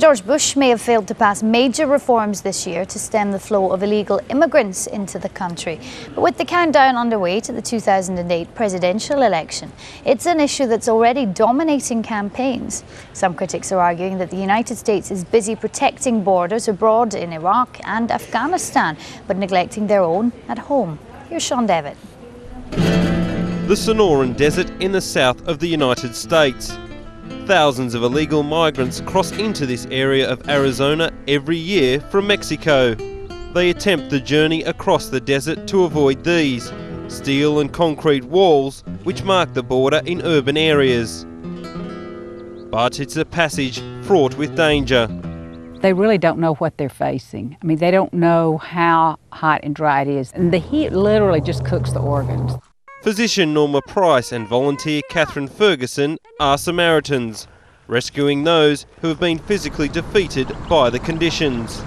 George Bush may have failed to pass major reforms this year to stem the flow of illegal immigrants into the country. But with the countdown underway to the 2008 presidential election, it's an issue that's already dominating campaigns. Some critics are arguing that the United States is busy protecting borders abroad in Iraq and Afghanistan, but neglecting their own at home. Here's Shaun Devitt. The Sonoran Desert in the south of the United States. Thousands of illegal migrants cross into this area of Arizona every year from Mexico. They attempt the journey across the desert to avoid these steel and concrete walls which mark the border in urban areas. But it's a passage fraught with danger. They really don't know what they're facing. I mean, they don't know how hot and dry it is. And the heat literally just cooks the organs. Physician Norma Price and volunteer Catherine Ferguson are Samaritans, rescuing those who have been physically defeated by the conditions.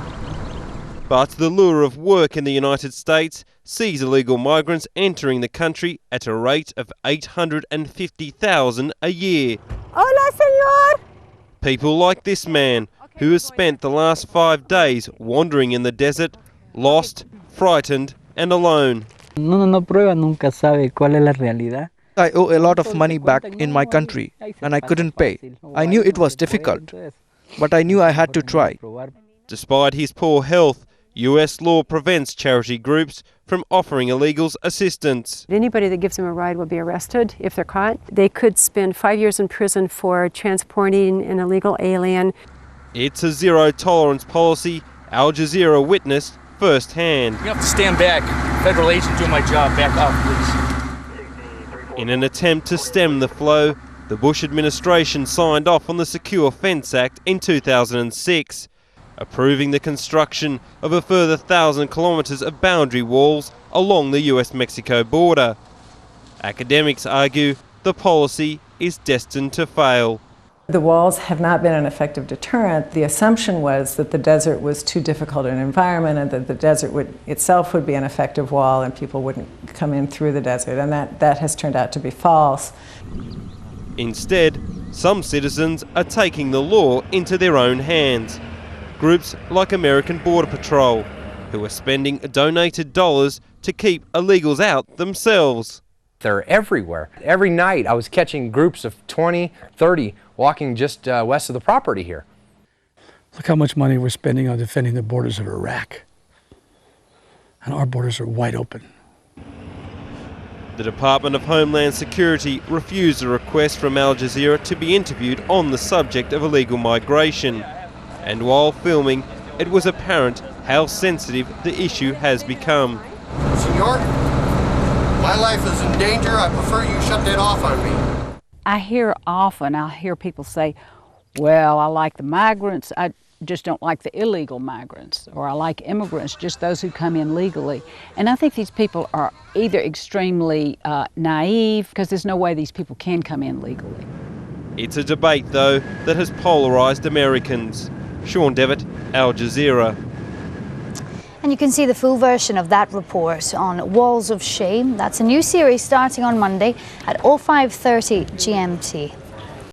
But the lure of work in the United States sees illegal migrants entering the country at a rate of 850,000 a year. Hola, señor! People like this man, who has spent the last 5 days wandering in the desert, lost, frightened and alone. Uno no prueba, nunca sabe cuál es la realidad. I owe a lot of money back in my country and I couldn't pay. I knew it was difficult, but I knew I had to try. Despite his poor health, US law prevents charity groups from offering illegals assistance. Anybody that gives them a ride will be arrested if they're caught. They could spend 5 years in prison for transporting an illegal alien. It's a zero-tolerance policy Al Jazeera witnessed firsthand. You have to stand back. Federal agent doing my job. Back off, please. In an attempt to stem the flow, the Bush administration signed off on the Secure Fence Act in 2006, approving the construction of a further 1,000 kilometres of boundary walls along the US-Mexico border. Academics argue the policy is destined to fail. The walls have not been an effective deterrent. The assumption was that the desert was too difficult an environment and that the desert itself would be an effective wall and people wouldn't come in through the desert, and that has turned out to be false. Instead, some citizens are taking the law into their own hands. Groups like American Border Patrol, who are spending donated dollars to keep illegals out themselves. They're everywhere. Every night I was catching groups of 20, 30 walking just west of the property here. Look how much money we're spending on defending the borders of Iraq. And our borders are wide open. The Department of Homeland Security refused a request from Al Jazeera to be interviewed on the subject of illegal migration. And while filming, it was apparent how sensitive the issue has become. Senor, my life is in danger. I prefer you shut that off on me. I hear people say, well, I like the migrants, I just don't like the illegal migrants, or I like immigrants, just those who come in legally. And I think these people are either extremely naive, because there's no way these people can come in legally. It's a debate, though, that has polarised Americans. Shaun Devitt, Al Jazeera. And you can see the full version of that report on Walls of Shame. That's a new series starting on Monday at 05:30 GMT.